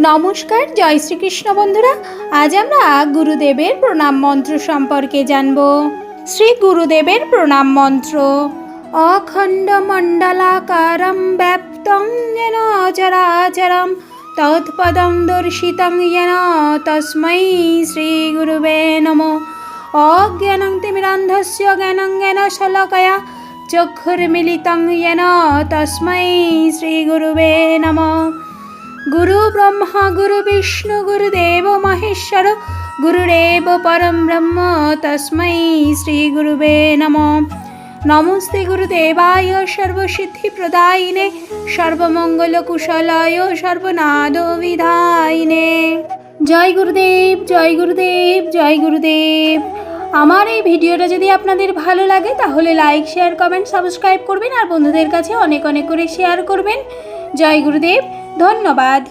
নমস্কার, জয় শ্রীকৃষ্ণ বন্ধুরা। আজ আমরা গুরুদেবের প্রণাম মন্ত্র সম্পর্কে জানব। শ্রী গুরুদেবের প্রণাম মন্ত্র। অখণ্ড মণ্ডলাকারম ব্যাপ্তং येन চরাচরম তৎপদং দর্শিতং येन তস্मै শ্রী গুরুবে নমঃ। অজ্ঞানং তিমিরান্ধস্য জ্ঞানং জ্ঞানশলাকয়া চক্ষুর্মিলিতং येन তস্मै শ্রী গুরুবে নমঃ। गुरु ब्रह्मा गुरु विष्णु गुरुदेव महेश्वर गुरुरेव परम ब्रह्म तस्मै श्री गुरुवे नमः। नमस्ते गुरुदेवाय सर्वसिद्धिप्रदायिने सर्वमंगलकुशलाय सर्वनाद विधायिने। जय गुरुदेव जय गुरुदेव जय गुरुदेव। আমার এই ভিডিওটা যদি আপনাদের ভালো লাগে তাহলে লাইক শেয়ার কমেন্ট সাবস্ক্রাইব করবেন আর বন্ধুদের কাছে অনেক অনেক করে শেয়ার করবেন। জয় গুরুদেব, ধন্যবাদ।